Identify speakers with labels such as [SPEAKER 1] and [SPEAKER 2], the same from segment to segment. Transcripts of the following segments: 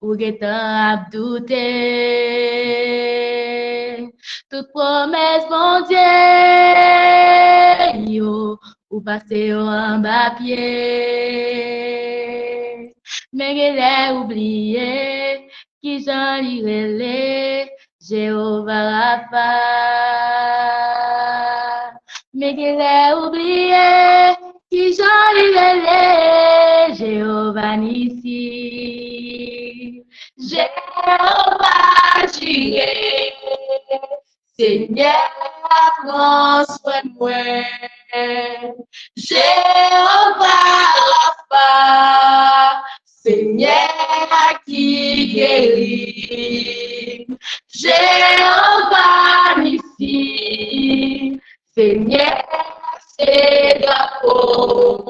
[SPEAKER 1] ou getan ap doute. Toute promesse, bon Dieu, yo, ou passe yo en bas pied. Mais qu'elle a oublié, qui j'en lirai, Jéhovah Rapha. Mais qu'elle a oublié, qui j'en lirai, Jéhovah Nissi. Jéhovah Jireh, Seigneur, prends soin de moi. Jéhovah Rapha, Seigneur qui guérit. Jéhovah Nissi, Seigneur, c'est drapeau.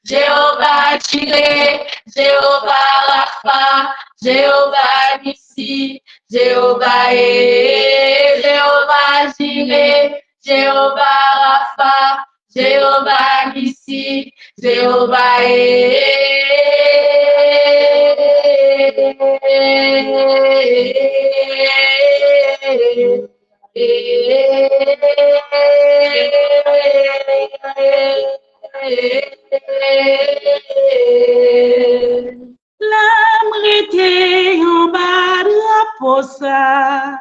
[SPEAKER 1] Jéhovah Jireh, Jéhovah Rapha, Jéhovah Nissi, Jéhovah Jéhovah Jireh, Jéhovah Rapha, Jéhovah Nissi, Jéhovah
[SPEAKER 2] L'âme était en bas de la poça,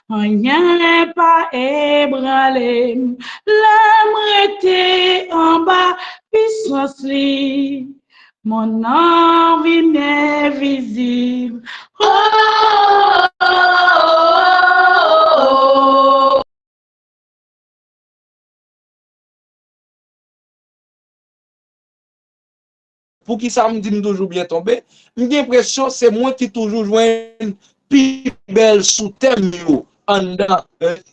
[SPEAKER 2] rien n'est pas ébranlé. L'âme était en bas, puissance li, mon envie n'est visible. Oh, oh, oh, oh.
[SPEAKER 3] Pour qui ça me dit toujours bien tomber, j'ai l'impression c'est moi qui toujours joue une plus belle sous thème en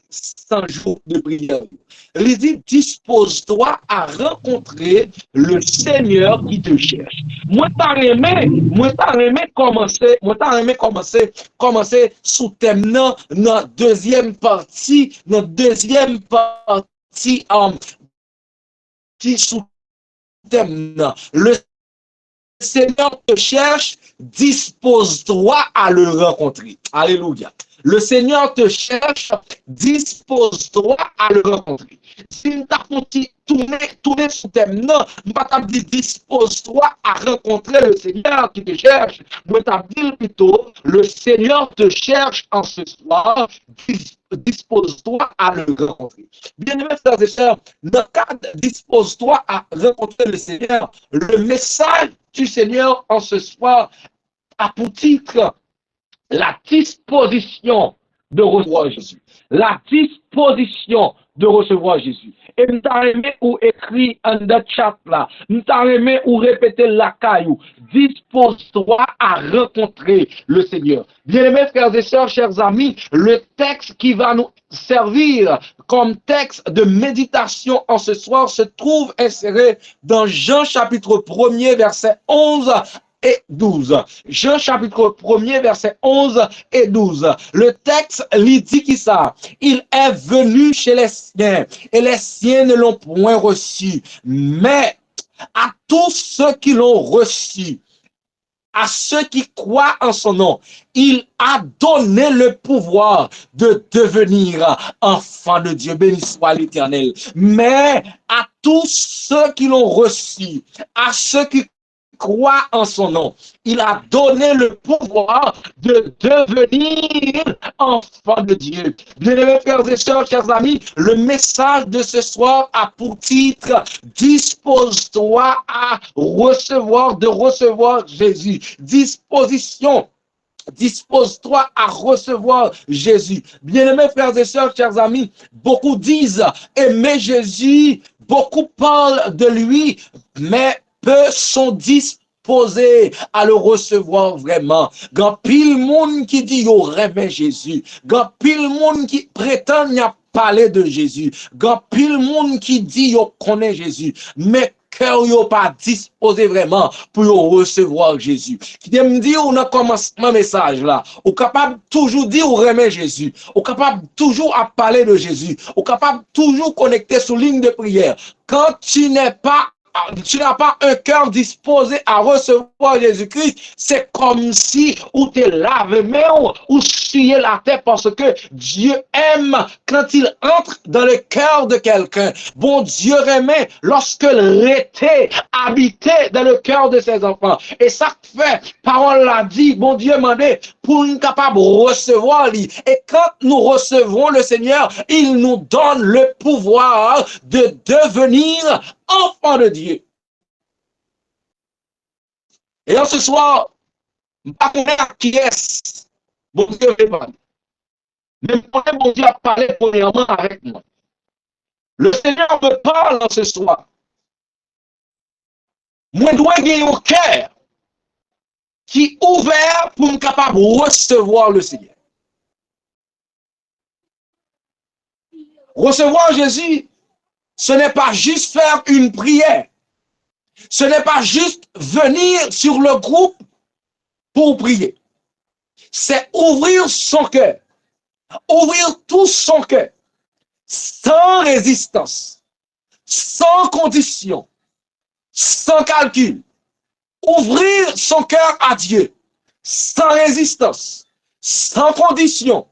[SPEAKER 3] 100 jours de prière. Il dit dispose-toi à rencontrer le Seigneur qui te cherche. Moi t'as aimé commencer sous thème dans deuxième partie qui sous thème le Seigneur te cherche, dispose-toi à le rencontrer. Alléluia. Le Seigneur te cherche, dispose-toi à le rencontrer. Si tu as tourné sous thème, non, je ne dire dispose-toi à rencontrer le Seigneur qui te cherche. Je dire plutôt, le Seigneur te cherche en ce soir, dispose-toi à le rencontrer. Bien-aimés frères et sœurs, dans le cadre dispose-toi à rencontrer le Seigneur, le message du Seigneur en ce soir a pour titre la disposition de recevoir Jésus. La disposition de recevoir Jésus. Et nous t'avons ou écrit en the chat là, nous t'avons ou répéter la caillou. Dispose-toi à rencontrer le Seigneur. Bien-aimés frères et sœurs, chers amis, le texte qui va nous servir comme texte de méditation en ce soir se trouve inséré dans Jean chapitre 1er verset 11 et 12. Jean chapitre 1er verset 11 et 12. Le texte lui dit qui ça? Il est venu chez les siens et les siens ne l'ont point reçu. Mais à tous ceux qui l'ont reçu, à ceux qui croient en son nom, il a donné le pouvoir de devenir enfants de Dieu. Béni soit l'Éternel. Mais à tous ceux qui l'ont reçu, à ceux qui croient en son nom, il a donné le pouvoir de devenir enfants de Dieu. Bien-aimés frères et sœurs, chers amis, le message de ce soir a pour titre dispose-toi à recevoir Jésus. Dispose-toi à recevoir Jésus. Bien-aimés frères et sœurs, chers amis, beaucoup disent aimer Jésus, beaucoup parlent de lui, mais peu sont disposés à le recevoir vraiment. Grand pile monde qui dit yo rêve Jésus, grand pile monde qui prétend y a parlé de Jésus, grand pile monde qui dit yo connaît Jésus, mais cœur yo pas disposé vraiment pour yo recevoir Jésus. Qui me dit on a commencement message là, ou capable toujours dire ou remet Jésus, ou capable toujours à parler de Jésus, ou capable toujours connecter sous ligne de prière. Quand tu n'es pas un cœur disposé à recevoir Jésus-Christ, c'est comme si ou te lave main ou suyer la tête parce que Dieu aime quand il entre dans le cœur de quelqu'un. Bon Dieu aimait lorsque l'été habitait dans le cœur de ses enfants. Et ça fait, parole l'a dit, bon Dieu demandait pour une capable de recevoir lui. Et quand nous recevons le Seigneur, il nous donne le pouvoir de devenir enfant de Dieu. Et en ce soir, pas qui est, bon Dieu veut parler. Mais bon Dieu a parlé premièrement avec moi. Le Seigneur me parle en ce soir. Moi, je dois gagner un cœur qui est ouvert pour me capable de recevoir le Seigneur. Recevoir Jésus, ce n'est pas juste faire une prière. Ce n'est pas juste venir sur le groupe pour prier. C'est ouvrir son cœur. Ouvrir tout son cœur. Sans résistance. Sans condition. Sans calcul. Ouvrir son cœur à Dieu. Sans résistance. Sans condition.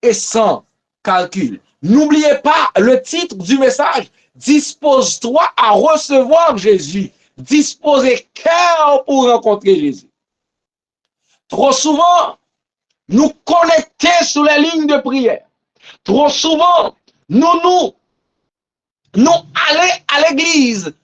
[SPEAKER 3] Et sans calcul. N'oubliez pas le titre du message. Dispose-toi à recevoir Jésus. Disposez cœur pour rencontrer Jésus. Trop souvent, nous connecter sur les lignes de prière. Trop souvent, nous aller à l'église.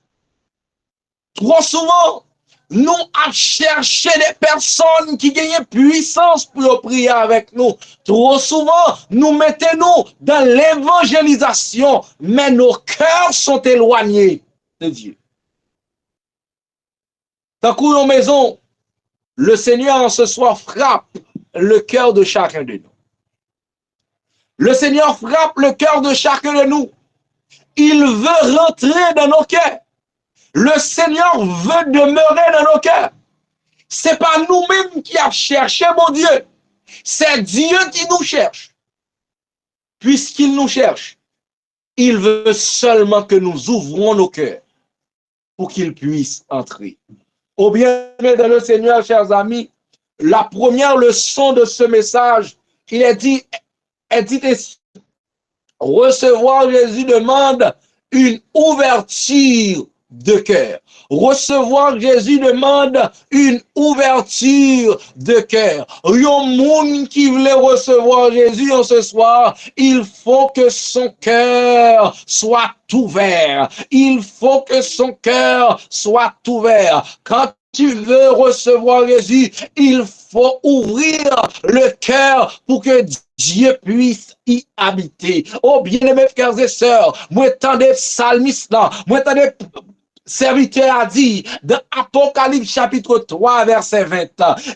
[SPEAKER 3] Trop souvent, nous à chercher des personnes qui gagnent puissance pour prier avec nous. Trop souvent, nous mettons-nous dans l'évangélisation, mais nos cœurs sont éloignés de Dieu. Dans nos maisons, le Seigneur en ce soir frappe le cœur de chacun de nous. Le Seigneur frappe le cœur de chacun de nous. Il veut rentrer dans nos cœurs. Le Seigneur veut demeurer dans nos cœurs. C'est pas nous-mêmes qui avons cherché, mon Dieu. C'est Dieu qui nous cherche. Puisqu'il nous cherche, il veut seulement que nous ouvrons nos cœurs pour qu'il puisse entrer. Au bien-aimé de le Seigneur, chers amis, la première leçon de ce message, il est dit recevoir Jésus demande une ouverture de cœur. Recevoir Jésus demande une ouverture de cœur. Un monde qui voulait recevoir Jésus en ce soir, il faut que son cœur soit ouvert. Il faut que son cœur soit ouvert. Quand tu veux recevoir Jésus, il faut ouvrir le cœur pour que Dieu puisse y habiter. Oh, bien-aimés frères et sœurs, moi, tant de psalmistes là, moi, tant de serviteur a dit dans Apocalypse chapitre 3 verset 20,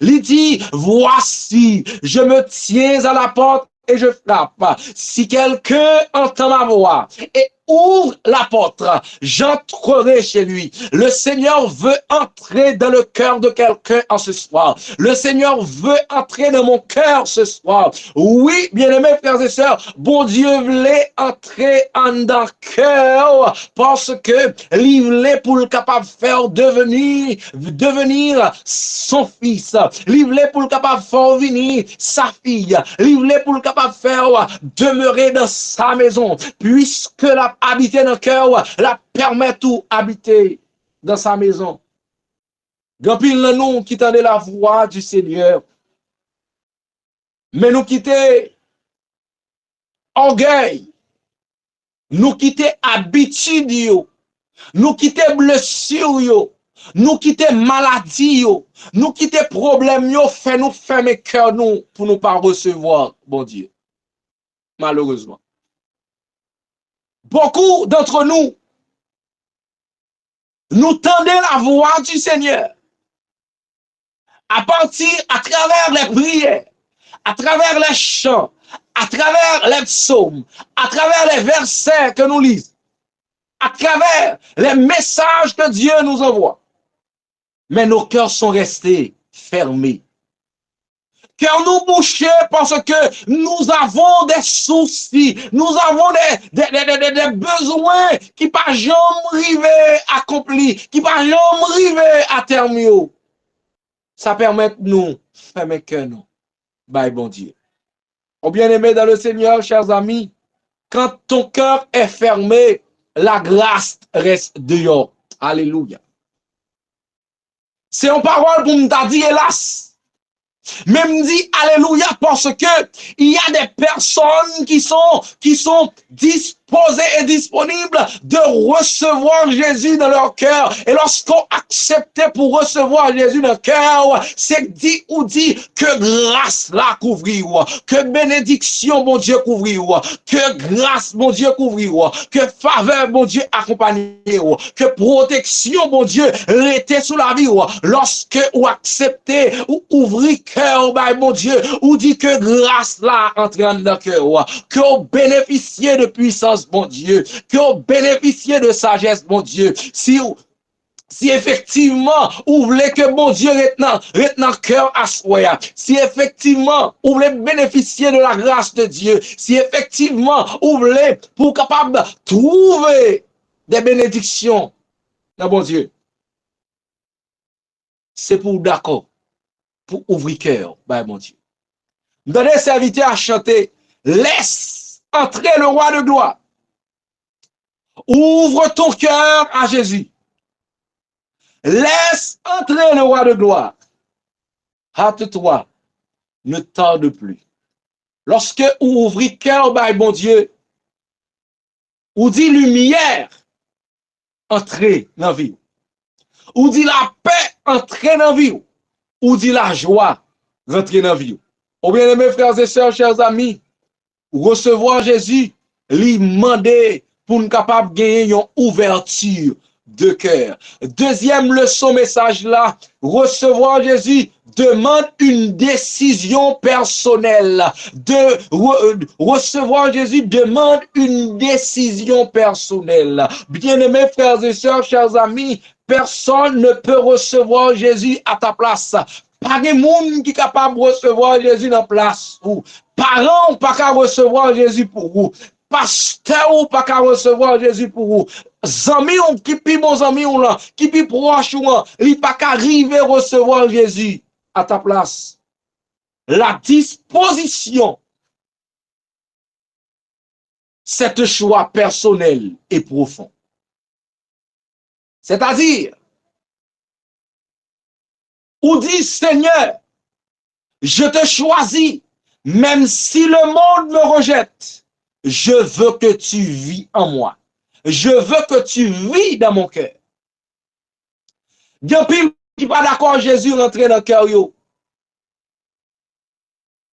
[SPEAKER 3] il dit, voici, je me tiens à la porte et je frappe. Si quelqu'un entend ma voix et ouvre la porte, j'entrerai chez lui. Le Seigneur veut entrer dans le cœur de quelqu'un en ce soir. Le Seigneur veut entrer dans mon cœur ce soir. Oui, bien-aimés frères et sœurs, bon Dieu voulait entrer en dans le cœur parce que il voulait pour le capable de faire devenir son fils. Il voulait pour le capable de faire venir sa fille. Il voulait pour le capable de faire demeurer dans sa maison. Puisque la habiter dans le cœur, la permet tout habiter dans sa maison. Grand pile nous qui tendait la voix du Seigneur. Mais nous quitter orgueil, nous quitter habitude, nous quitter blessure, nous quitter maladie, nous quitter problème, fait nous fermer cœur nous pour nous pas recevoir, bon Dieu. Malheureusement. Beaucoup d'entre nous, nous tendons la voix du Seigneur à travers les prières, à travers les chants, à travers les psaumes, à travers les versets que nous lisons, à travers les messages que Dieu nous envoie. Mais nos cœurs sont restés fermés. Cœur nous bouché parce que nous avons des soucis, nous avons des besoins qui pas jamais arriver accomplis, qui pas jamais arriver à terme. Ça permet nous fermer cœur nous. Bye bon Dieu. Oh bien-aimé dans le Seigneur, chers amis, quand ton cœur est fermé, la grâce reste dehors. Alléluia. C'est une parole pour me dire, hélas. Même dit alléluia parce que il y a des personnes qui sont disposées et disponibles de recevoir Jésus dans leur cœur. Et lorsqu'on accepte pour recevoir Jésus dans le cœur, c'est dit ou dit que grâce la couvrir, que bénédiction mon Dieu couvrir, que grâce mon Dieu couvrir, que faveur mon Dieu accompagner, que protection mon Dieu rester sous la vie. Lorsque ou acceptez ou ouvrir cœur, mon Dieu, ou dit que grâce là entre dans le cœur, que vous bénéficiez de puissance, mon Dieu, que vous bénéficiez de sagesse, mon Dieu. Si effectivement, vous voulez que mon Dieu retenant cœur à soi, si effectivement, vous voulez bénéficier de la grâce de Dieu, si effectivement, vous voulez pour capable trouver des bénédictions, dans mon Dieu, c'est pour d'accord, pour ouvrir cœur, mon Dieu. Donnez serviteur à chanter, laisse entrer le roi de gloire. Ouvre ton cœur à Jésus. Laisse entrer le roi de gloire. Hâte-toi, ne tarde plus. Lorsque vous ouvrez cœur, mon Dieu, ou dit lumière, entrez dans la vie. Ou dit la paix, entrez dans la vie. Ou dit la joie, rentrez dans la vie. Oh bien aimés frères et sœurs, chers amis, recevoir Jésus, lui demander pour nous capable de gagner une ouverture de cœur. Deuxième leçon, message là, recevoir Jésus demande une décision personnelle. Recevoir Jésus demande une décision personnelle. Bien-aimés frères et sœurs, chers amis, personne ne peut recevoir Jésus à ta place. Pas de monde qui est capable de recevoir Jésus dans la place. Parents pas qu'à recevoir Jésus pour vous. Pasteur ou pas qu'à recevoir Jésus pour vous. Amis qui pi bon amis ou là, qui pi proche ou là, il pas qu'à arriver à recevoir Jésus à ta place. La disposition, c'est un choix personnel et profond. C'est-à-dire, ou dit Seigneur, je te choisis, même si le monde me rejette, je veux que tu vis en moi. Je veux que tu vis dans mon cœur. Depuis qui pas d'accord Jésus rentrer dans le cœur yo.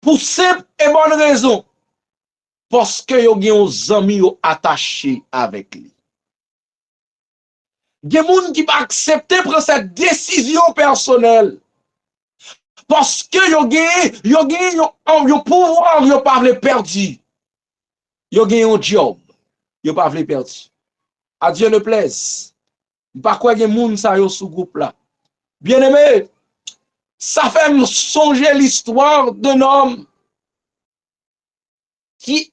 [SPEAKER 3] Pour simple et bonne raison. Parce que yo gen des amis attachés avec lui. Il y a des gens qui pas accepter prendre cette décision personnelle. Parce que yo pouvoir, yo pas le perdu. Yo gen un job, yo pas le perdu. À Dieu ne plaise. Pas quoi gen moun sa yo sous groupe là. Bien-aimé, ça fait me songer l'histoire d'un homme qui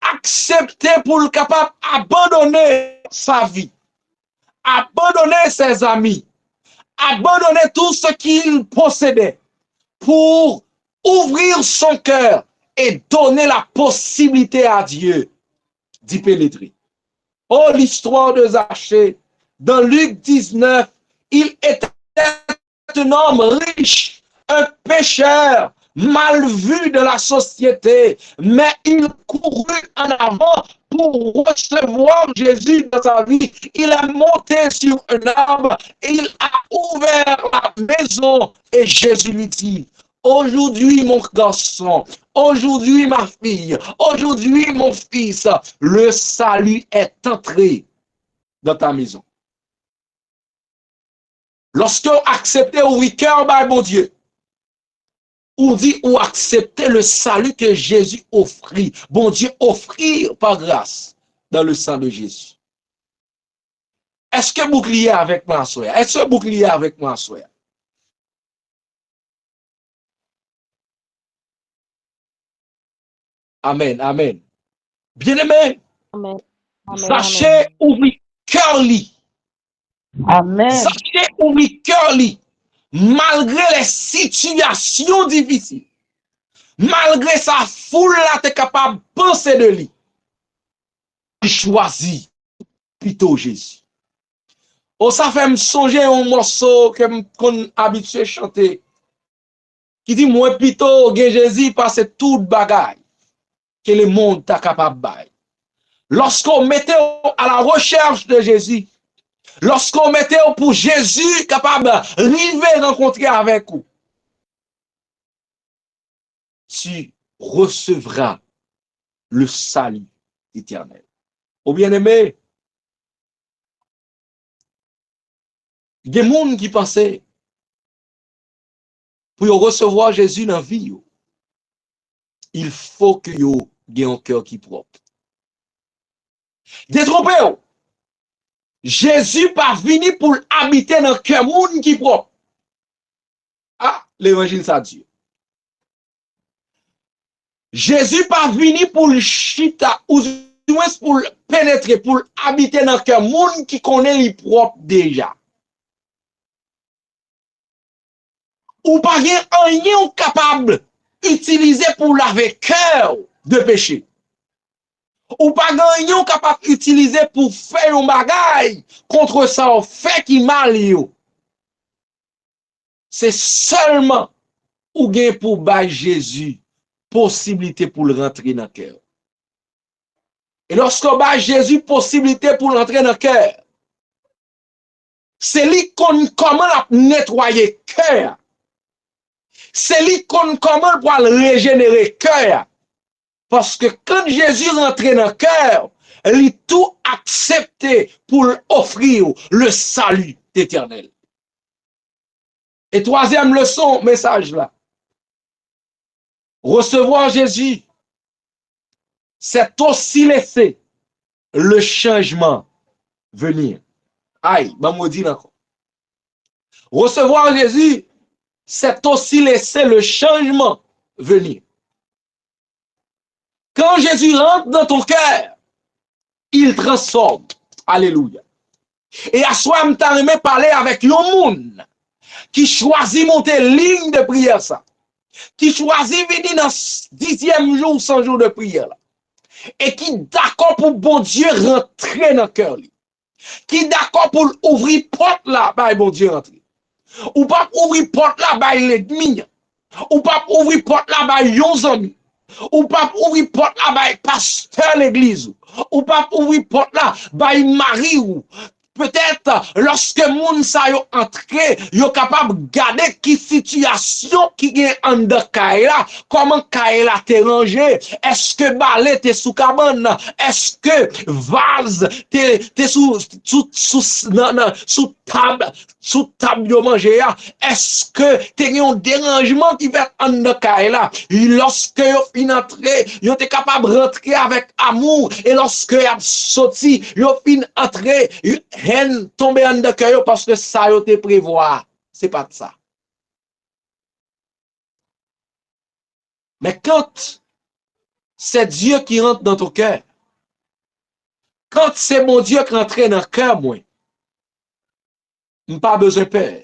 [SPEAKER 3] acceptait pour le capable abandonner sa vie, abandonner ses amis, abandonner tout ce qu'il possédait pour ouvrir son cœur et donner la possibilité à Dieu d'y pénétrer. Oh, l'histoire de Zachée, dans Luc 19, il était un homme riche, un pécheur, mal vu de la société, mais il courut en avant pour recevoir Jésus dans sa vie. Il est monté sur un arbre, il a ouvert la maison et Jésus lui dit, aujourd'hui mon garçon, aujourd'hui ma fille, aujourd'hui mon fils, le salut est entré dans ta maison. Lorsque vous acceptez au cœur, mon Dieu, ou dit ou accepter le salut que Jésus offrit. Bon Dieu offrir par grâce dans le sang de Jésus. Est-ce que vous criez avec moi, soeur? Est-ce que vous criez avec moi, soeur? Amen, amen. Bien-aimé,
[SPEAKER 4] Amen. Amen.
[SPEAKER 3] sachez ouvrir cœur li.
[SPEAKER 4] Amen.
[SPEAKER 3] Sachez ouvrir cœur li. Malgré les situations difficiles, malgré sa foule là, t'es capable de penser de lui. Il choisit plutôt Jésus. Oh, ça fait me songer un morceau que qu'on habitué chanter. Qui dit, moi plutôt, Jésus passe toute bagaille que le monde t'a capable de. Lorsqu'on mettait à la recherche de Jésus, lorsqu'on mettait pour Jésus capable de rencontrer avec vous, tu recevras le salut éternel. Au bien-aimé, il y a des gens qui pensaient pour recevoir Jésus dans la vie, il faut que vous ayez un cœur qui est propre. Détrompez-vous. Jésus pas venu pour habiter dans le cœur monde qui est propre. Ah, l'évangile ça Dieu. Jésus pas venu pour le chita ou moins pour pénétrer, pour habiter dans le cœur monde qui connaît les propres déjà. Ou pas rien capable d'utiliser pour laver cœur de péché. Ou pas rien capable d'utiliser pour faire un bagage contre ça fait qui mal yo. C'est seulement ou gain pour bailler Jésus possibilité pour le rentrer dans le cœur. Et lorsqu'on baille Jésus possibilité pour rentrer dans le cœur, c'est lui qu'on comment nettoyer cœur. C'est lui qu'on comment pour régénérer cœur. Parce que quand Jésus rentrait dans le cœur, il a tout accepté pour offrir le salut éternel. Et troisième leçon, message là. Recevoir Jésus, c'est aussi laisser le changement venir. Aïe, maman dit encore. Recevoir Jésus, c'est aussi laisser le changement venir. Quand Jésus rentre dans ton cœur, il transforme. Alléluia. Et à soi, je t'ai parler avec un monde qui choisit monter ligne de prière ça. Qui choisit venir dans 10e jour, 100 jours de prière là. Et qui d'accord pour bon Dieu rentrer dans le cœur. Qui d'accord pour ouvrir porte là, bah bon Dieu rentrer. Ou pas ouvrir porte là, bah l'ennemi. Ou pas ouvrir porte là, bah yon amis. Ou pas ouvrir porte là, bah pasteur l'église. Ou pas ouvrir porte là, bah mari ou. Peut-être lorsque moun sa yo entré, yo capable de garder qui situation qui est en de Kaila, comment Kaila t'est rangé, est-ce que balai t'es sous cabane, est-ce que vase t'es sous table yo manger, est-ce que t'es un dérangement qui va en de Kaila, lorsque yo fin entré, yo t'es capable de rentrer avec amour, et lorsque y a sorti, yo fin entré, haine tombe en de cœur parce que ça yo te prévoir. C'est pas de ça. Mais quand c'est Dieu qui rentre dans ton cœur, quand c'est mon Dieu qui rentre dans le cœur, moi, pas besoin de peur.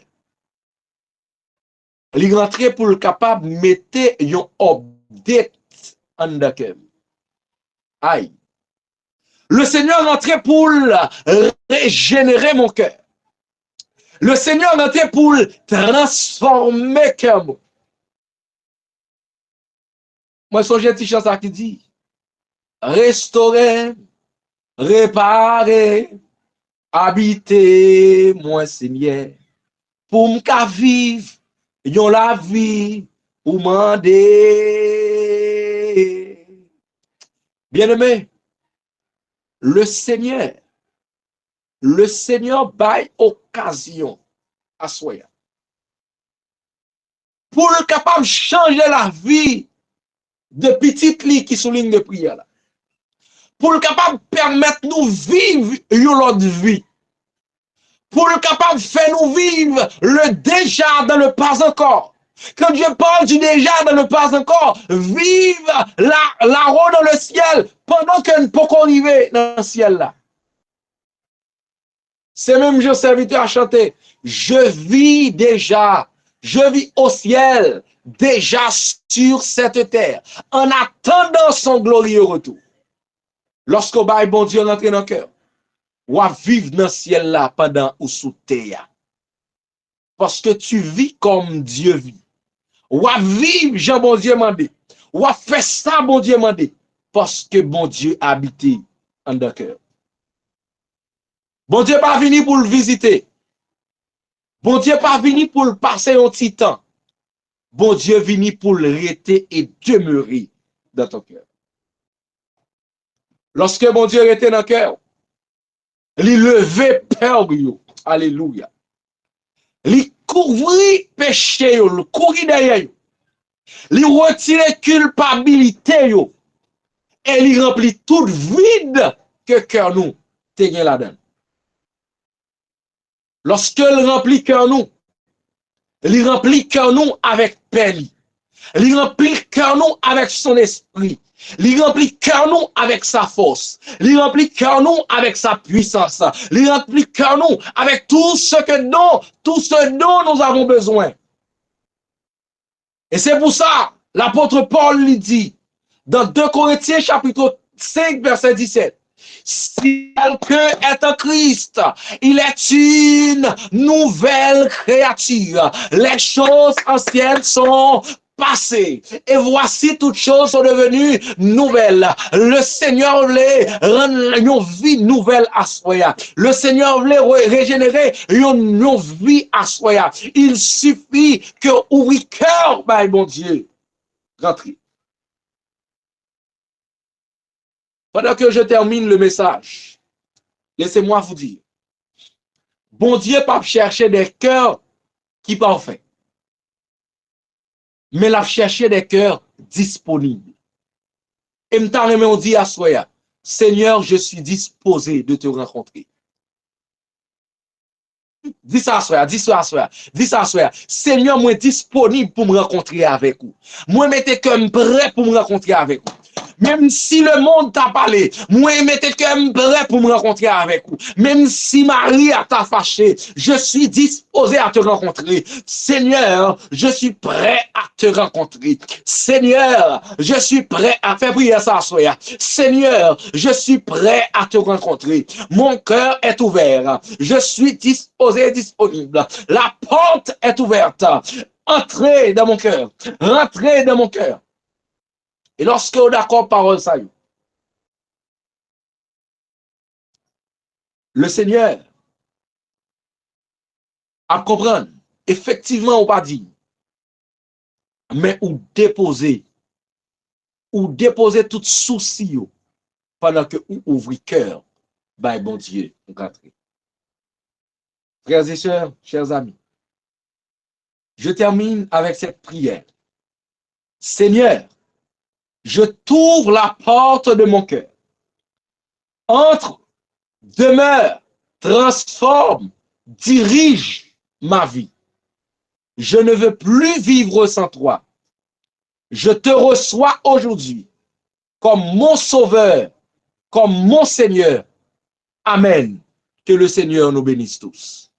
[SPEAKER 3] Il rentre pour le capable de mettre un update en de cœur. Aïe. Le Seigneur rentrait pour régénérer mon cœur. Le Seigneur rentrait pour transformer cœur. Moi, son petit chant ça qui dit restaurer, réparer, habiter, moi, Seigneur, pour m'ka vivre, yon la vie, ou mandé. Bien-aimé, le Seigneur baille occasion à soi. Pour le capable de changer la vie de petites lits qui sont ligne de prière. Là. Pour le capable de permettre nous vivre une autre vie. Pour le capable de faire nous vivre le déjà dans le pas encore. Quand Dieu parle du déjà dans le pas encore, vive là-haut dans le ciel pendant que nous pouvons arriver dans le ciel là. C'est même je serviteur à chanter. Je vis déjà, je vis au ciel, déjà sur cette terre, en attendant son glorieux retour. Lorsqu'au bail bon Dieu rentre dans le cœur, ou à vivre dans le ciel là pendant ou sous terre. Parce que tu vis comme Dieu vit. Ou à vivre, Jean bon Dieu m'a dit. Ou à faire ça, bon Dieu m'a dit. Parce que bon Dieu habite en le cœur. Bon Dieu pas venu pour le visiter. Bon Dieu pas venu pour le passer un petit temps. Bon Dieu venu pour le rester et demeurer dans ton cœur. Lorsque bon Dieu était dans le cœur, il levait peur. Alléluia. Il couvrit péché, il courit derrière. Il retirait culpabilité et il remplit tout vide que cœur nous te gen là-dedans. Lorsque il remplit cœur nous, il remplit cœur nous avec paix. Il remplit cœur nous avec son esprit. Il remplit cœur nous avec sa force. Il remplit cœur nous avec sa puissance. Il remplit cœur nous avec tout ce dont nous avons besoin. Et c'est pour ça, l'apôtre Paul lui dit, dans 2 Corinthiens chapitre 5, verset 17, si quelqu'un est en Christ, il est une nouvelle créature. Les choses anciennes sont passées. Et voici toutes choses sont devenues nouvelles. Le Seigneur voulait rendre une vie nouvelle à soi. Le Seigneur voulait régénérer une vie à soi. Il suffit que ouvrir cœur, mon Dieu, rentrez. Pendant que je termine le message, laissez-moi vous dire, bon Dieu pas chercher des cœurs qui parfaits, mais il a cherché des cœurs disponibles. Et on dit à soi, Seigneur, je suis disposé de te rencontrer. Dis ça à soi, dis ça à soi, dis ça à soi. Seigneur, moi disponible pour me rencontrer avec vous. Moi mettez comme prêt pour me rencontrer avec vous. Même si le monde t'a parlé, moi mettez comme prêt pour me rencontrer avec vous. Même si Marie t'a fâché, je suis disposé à te rencontrer. Seigneur, je suis prêt à te rencontrer. Seigneur, je suis prêt à faire prier ça à soi. Seigneur, je suis prêt à te rencontrer. Mon cœur est ouvert. Je suis disposé, disponible. La porte est ouverte. Entrez dans mon cœur. Rentrez dans mon cœur. Et lorsque on est d'accord parole ça, le Seigneur à comprendre, effectivement, on va dire, mais ou déposer tout souci pendant que vous ouvrez cœur, bon Dieu, vous rentrez. Frères et sœurs, chers amis, je termine avec cette prière. Seigneur, je t'ouvre la porte de mon cœur. Entre, demeure, transforme, dirige ma vie. Je ne veux plus vivre sans toi. Je te reçois aujourd'hui comme mon sauveur, comme mon Seigneur. Amen. Que le Seigneur nous bénisse tous.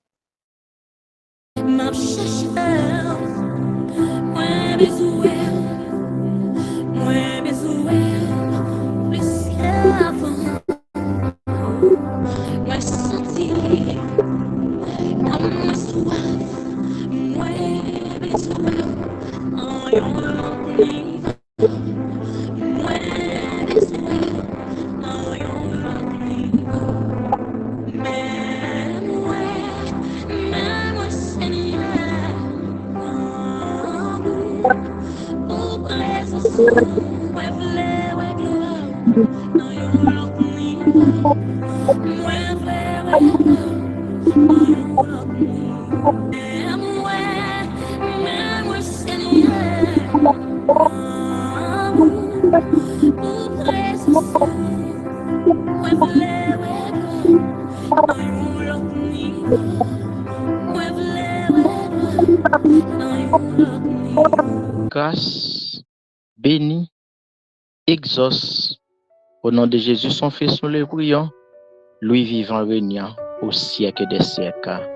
[SPEAKER 1] We've
[SPEAKER 5] grâce, bénis, exauce. Au nom de Jésus, son Fils, nous le prions, lui vivant, régnant au siècle des siècles.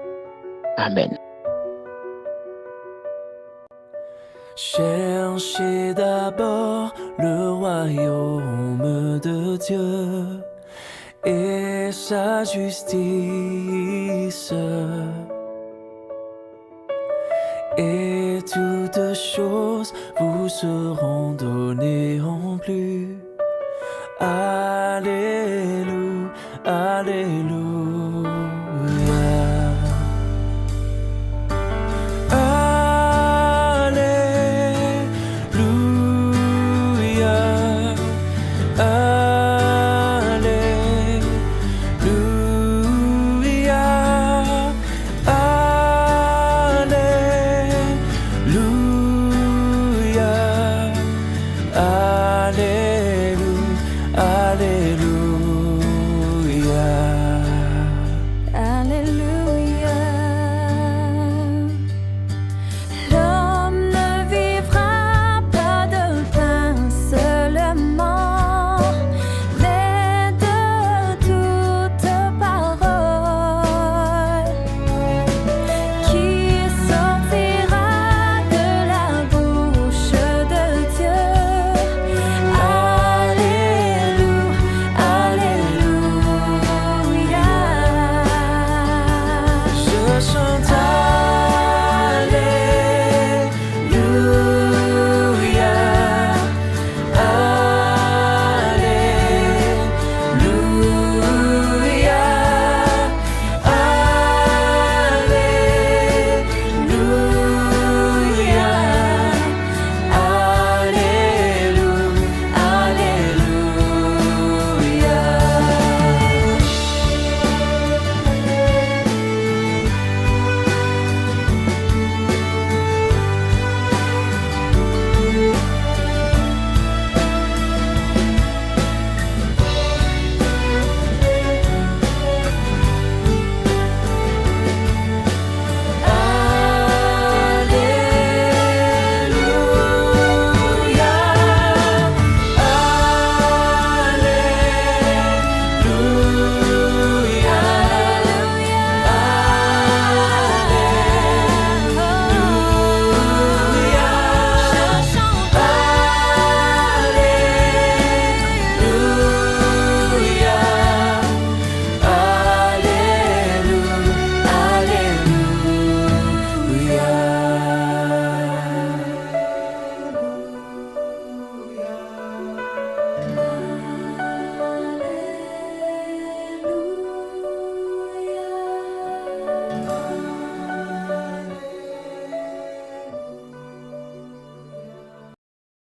[SPEAKER 5] Amen.
[SPEAKER 6] Cherchez d'abord le royaume de Dieu et sa justice, et toutes choses vous seront données en plus. Alléluia.